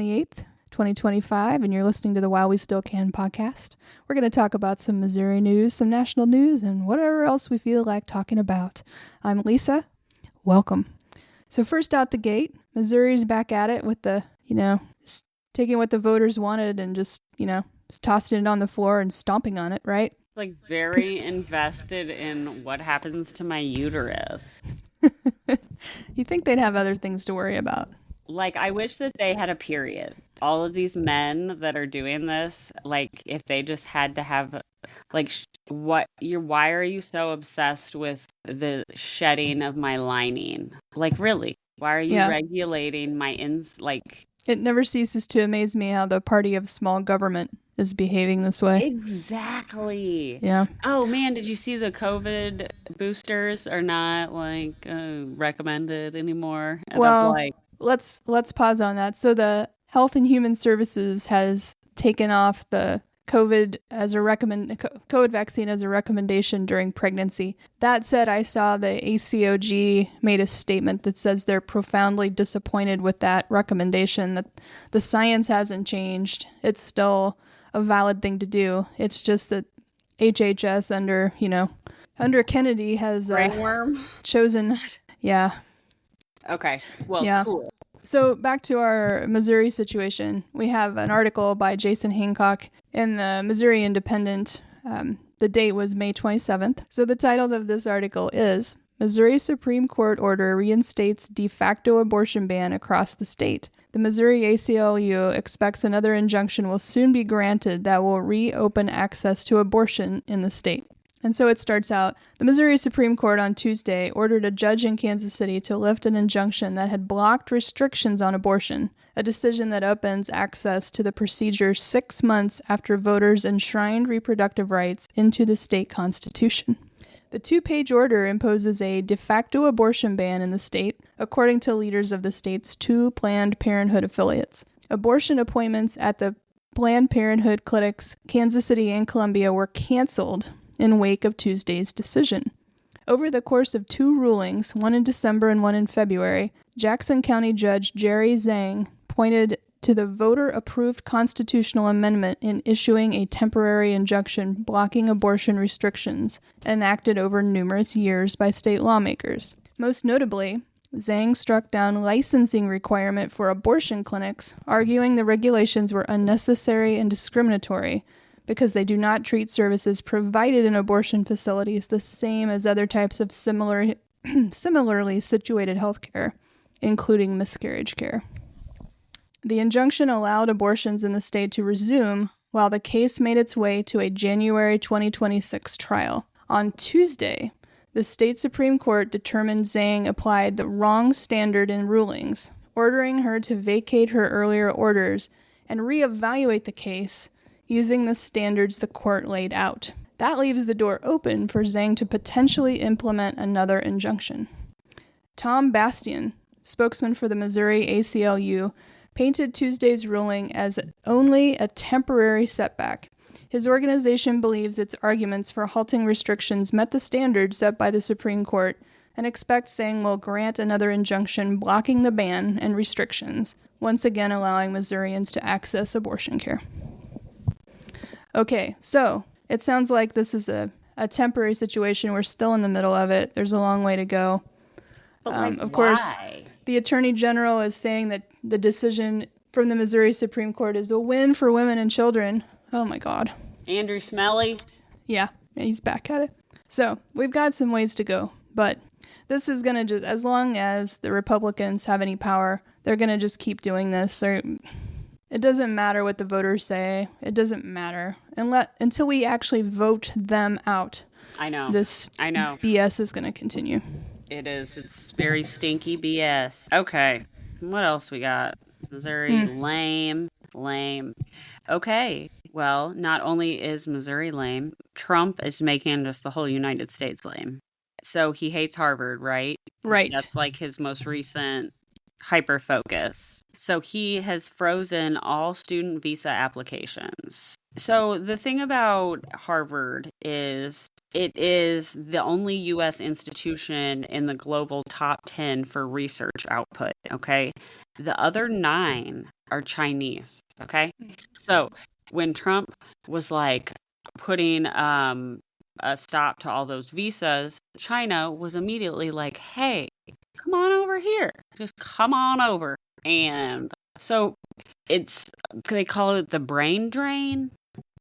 28th, 2025, and you're listening to the While We Still Can podcast. We're going to talk about some Missouri news, some national news, and whatever else we feel like talking about. I'm Lisa. Welcome. So first out the gate, Missouri's back at it with the, just taking what the voters wanted and just tossing it on the floor and stomping on it, right? Like very invested in what happens to my uterus. You think they'd have other things to worry about? Like, I wish that they had a period. All of these men that are doing this, like, if they just had to have, like, why are you so obsessed with the shedding of my lining? Like, really? Why are you regulating my It never ceases to amaze me how the party of small government is behaving this way. Exactly. Yeah. Oh man, did you see the COVID boosters are not recommended anymore? And well, let's pause on that. So the Health and Human Services has taken off the COVID vaccine as a recommendation during pregnancy. That said, I saw the ACOG made a statement that says they're profoundly disappointed with that recommendation, that the science hasn't changed. It's still a valid thing to do. It's just that HHS under Kennedy has Brainworm chosen. Yeah. Okay. Well, cool. So back to our Missouri situation. We have an article by Jason Hancock in the Missouri Independent. The date was May 27th. So the title of this article is Missouri Supreme Court Order Reinstates De Facto Abortion Ban Across the State. The Missouri ACLU expects another injunction will soon be granted that will reopen access to abortion in the state. And so it starts out, the Missouri Supreme Court on Tuesday ordered a judge in Kansas City to lift an injunction that had blocked restrictions on abortion, a decision that opens access to the procedure 6 months after voters enshrined reproductive rights into the state constitution. The 2-page order imposes a de facto abortion ban in the state, according to leaders of the state's 2 Planned Parenthood affiliates. Abortion appointments at the Planned Parenthood clinics, Kansas City and Columbia, were canceled in wake of Tuesday's decision. Over the course of 2 rulings, one in December and one in February, Jackson County Judge Jerry Zhang pointed to the voter-approved constitutional amendment in issuing a temporary injunction blocking abortion restrictions enacted over numerous years by state lawmakers. Most notably, Zhang struck down licensing requirement for abortion clinics, arguing the regulations were unnecessary and discriminatory because they do not treat services provided in abortion facilities the same as other types of similarly situated healthcare, including miscarriage care. The injunction allowed abortions in the state to resume while the case made its way to a January 2026 trial. On Tuesday, the state Supreme Court determined Zhang applied the wrong standard in rulings, ordering her to vacate her earlier orders and reevaluate the case using the standards the court laid out. That leaves the door open for Zhang to potentially implement another injunction. Tom Bastian, spokesman for the Missouri ACLU, painted Tuesday's ruling as only a temporary setback. His organization believes its arguments for halting restrictions met the standards set by the Supreme Court and expects Zhang will grant another injunction blocking the ban and restrictions, once again allowing Missourians to access abortion care. Okay, so it sounds like this is a temporary situation. We're still in the middle of it. There's a long way to go. Of course, the Attorney General is saying that the decision from the Missouri Supreme Court is a win for women and children. Oh my God. Andrew Smelly? Yeah, he's back at it. So we've got some ways to go, but this is going to just, as long as the Republicans have any power, they're going to just keep doing this. It doesn't matter what the voters say. It doesn't matter until we actually vote them out. I know. This BS is going to continue. It is. It's very stinky BS. Okay. What else we got? Missouri, lame. Okay. Well, not only is Missouri lame, Trump is making just the whole United States lame. So he hates Harvard, right? Right. That's like his most recent hyper-focus. So he has frozen all student visa applications. So the thing about Harvard is it is the only U.S. institution in the global top 10 for research output, okay? The other 9 are Chinese. Okay. So when Trump was like putting a stop to all those visas, China was immediately like, hey, come on over here. Just come on over. And so they call it the brain drain.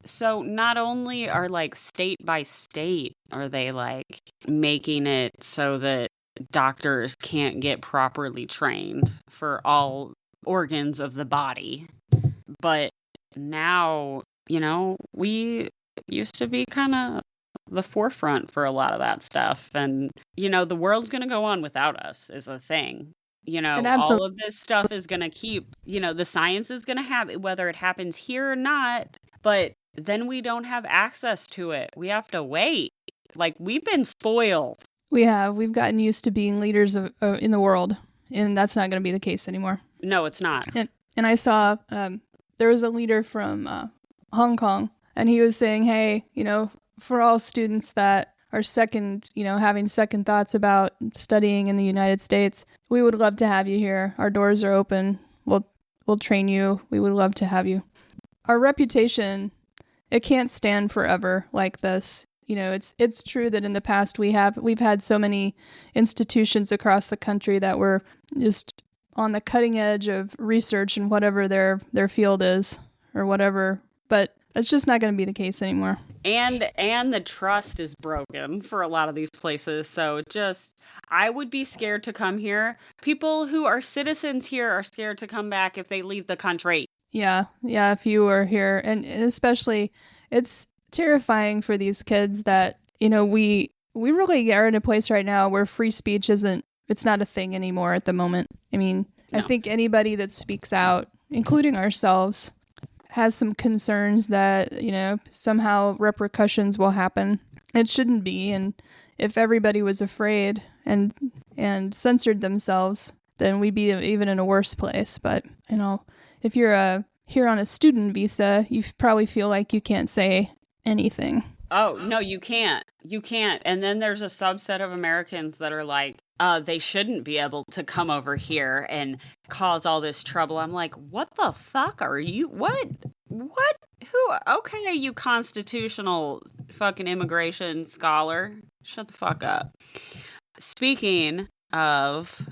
So not only are like state by state are they like making it so that doctors can't get properly trained for all organs of the body, but now, we used to be kind of the forefront for a lot of that stuff. And, the world's going to go on without us is a thing. And All of this stuff is going to keep, the science is going to have it, whether it happens here or not. But then we don't have access to it. We have to wait. Like, we've been spoiled. We've gotten used to being leaders in the world, and that's not going to be the case anymore. No, it's not. And I saw there was a leader from Hong Kong, and he was saying, hey, for all students that are having second thoughts about studying in the United States, we would love to have you here. Our doors are open. We'll train you. We would love to have you. Our reputation, it can't stand forever like this. It's true that in the past we've had so many institutions across the country that were just on the cutting edge of research and whatever their field is or whatever, but that's just not going to be the case anymore. And the trust is broken for a lot of these places. So I would be scared to come here. People who are citizens here are scared to come back if they leave the country. Yeah, if you were here, and especially it's terrifying for these kids that, we really are in a place right now where free speech it's not a thing anymore at the moment. I mean, no. I think anybody that speaks out, including ourselves, has some concerns that, somehow repercussions will happen. It shouldn't be. And if everybody was afraid and censored themselves, then we'd be even in a worse place. But, if you're here on a student visa, you probably feel like you can't say anything. Oh, no, you can't. You can't. And then there's a subset of Americans that are like, they shouldn't be able to come over here and cause all this trouble. I'm like, what the fuck are you? What? Who? Okay, you constitutional fucking immigration scholar. Shut the fuck up. Speaking of,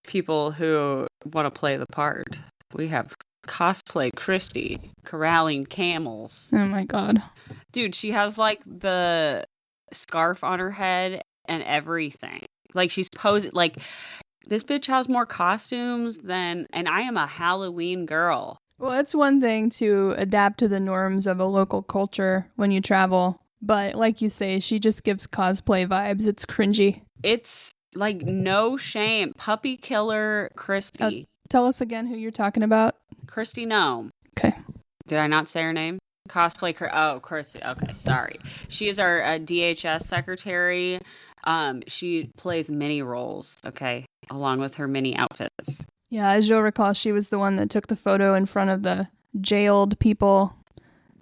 people who want to play the part, we have Cosplay Christy corralling camels. Oh my god. Dude, she has like the scarf on her head and everything. Like she's posing, like this bitch has more costumes and I am a Halloween girl. Well, it's one thing to adapt to the norms of a local culture when you travel, but like you say, she just gives cosplay vibes. It's cringy. It's like no shame. Puppy killer Christy. Tell us again who you're talking about. Christy Gnome. Okay. Did I not say her name? Cosplay. Christy. Okay, sorry. She is our DHS secretary. She plays many roles, okay, along with her many outfits. Yeah, as you'll recall, she was the one that took the photo in front of the jailed people.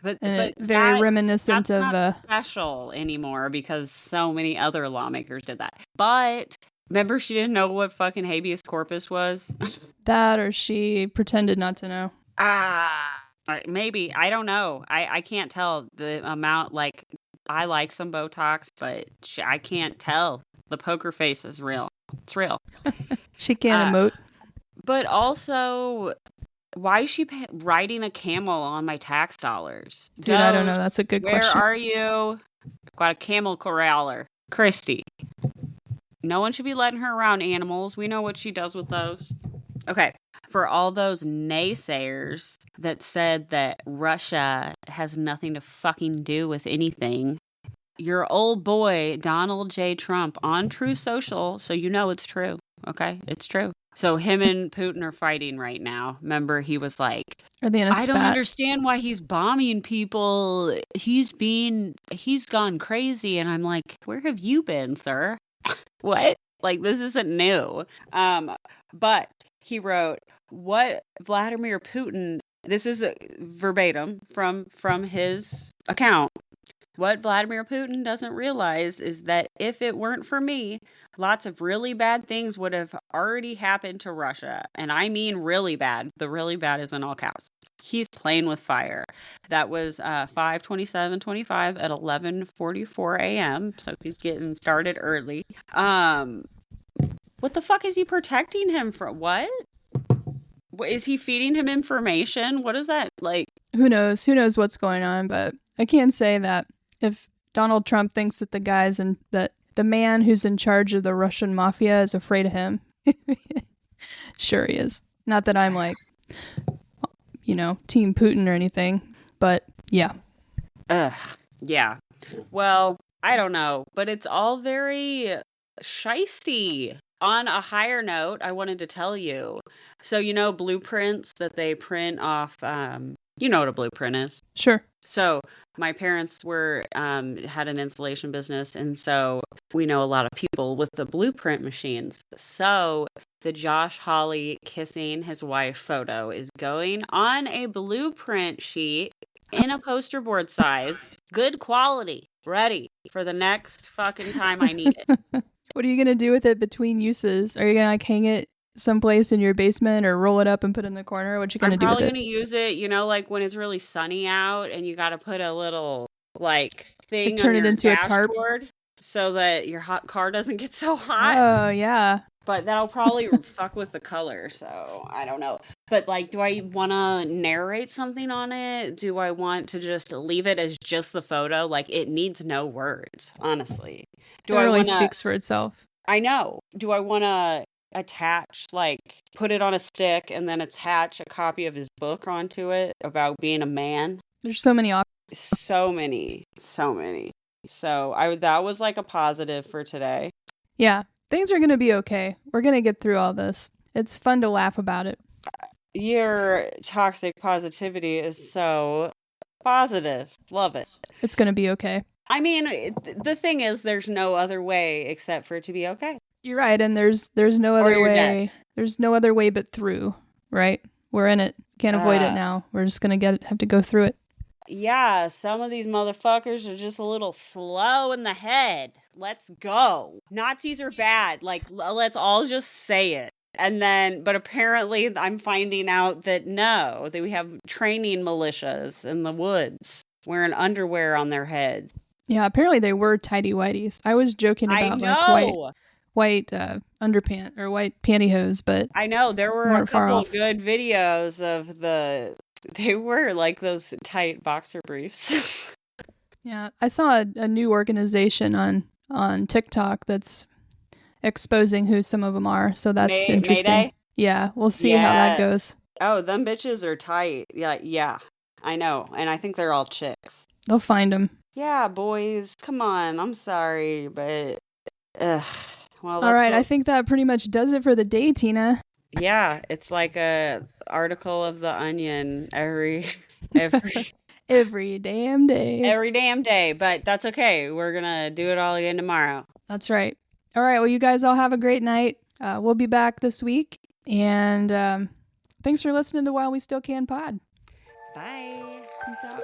But very reminiscent of not special anymore because so many other lawmakers did that. But remember, she didn't know what fucking habeas corpus was. That, or she pretended not to know. Maybe. I don't know. I can't tell the amount. Like, I like some Botox, but I can't tell. The poker face is real. It's real. She can't emote. But also, why is she riding a camel on my tax dollars? Dude, I don't know. That's a good question. Where are you? Got a camel corraller. Christy. No one should be letting her around animals. We know what she does with those. Okay. For all those naysayers that said that Russia has nothing to fucking do with anything, your old boy, Donald J. Trump, on True Social, so you know it's true. Okay? It's true. So him and Putin are fighting right now. Remember, he was like, are they in a spat? I don't understand why he's bombing people. He's gone crazy. And I'm like, where have you been, sir? What? Like, this isn't new. But he wrote, what Vladimir Putin, this is verbatim from his account. What Vladimir Putin doesn't realize is that if it weren't for me, lots of really bad things would have already happened to Russia. And I mean really bad. The really bad is in all caps. He's playing with fire. That was 5/27/25 at 11:44 a.m. So he's getting started early. What the fuck is he protecting him from? What? Is he feeding him information? What is that like? Who knows? Who knows what's going on? But I can say that if Donald Trump thinks that that the man who's in charge of the Russian mafia is afraid of him, sure he is. Not that I'm like, Team Putin or anything, but yeah. Ugh. Yeah. Well, I don't know, but it's all very shisty. On a higher note, I wanted to tell you. So, blueprints that they print off, you know what a blueprint is? Sure. So my parents had an installation business, and so we know a lot of people with the blueprint machines. So the Josh Hawley kissing his wife photo is going on a blueprint sheet in a poster board size. Good quality. Ready for the next fucking time I need it. What are you going to do with it between uses? Are you going to hang it someplace in your basement or roll it up and put it in the corner? What you going to do with it? I'm probably going to use it, like when it's really sunny out and you got to put a little thing turn on it your into a tarp so that your hot car doesn't get so hot. Oh, yeah. But that'll probably fuck with the color, so I don't know. But do I want to narrate something on it? Do I want to just leave it as just the photo? It needs no words, honestly. It really speaks for itself. I know. Do I want to attach, put it on a stick and then attach a copy of his book onto it about being a man? There's so many options. So many. So that was a positive for today. Yeah. Things are going to be okay. We're going to get through all this. It's fun to laugh about it. Your toxic positivity is so positive. Love it. It's going to be okay. I mean, the thing is, there's no other way except for it to be okay. You're right. And there's no other way. Dead. There's no other way but through, right? We're in it. Can't avoid it now. We're just going to have to go through it. Yeah, some of these motherfuckers are just a little slow in the head. Let's go. Nazis are bad. Let's all just say it. And then, but apparently I'm finding out that that we have training militias in the woods wearing underwear on their heads. Yeah, apparently they were tighty-whities. I was joking about white underpant or white pantyhose, but I know there were a couple of good videos of they were those tight boxer briefs. Yeah, I saw a new organization on TikTok that's exposing who some of them are, so that's interesting. Mayday? Yeah, we'll see how that goes. Oh, them bitches are tight. Yeah, I know, and I think they're all chicks. They'll find them. Yeah, boys, come on. I'm sorry, but ugh. Well, all right, I think that pretty much does it for the day, Tina. Yeah, it's like a article of the Onion every every damn day. Every damn day, but that's okay. We're gonna do it all again tomorrow. That's right. All right, well, you guys all have a great night. We'll be back this week, and thanks for listening to While We Still Can Pod. Bye. Peace out.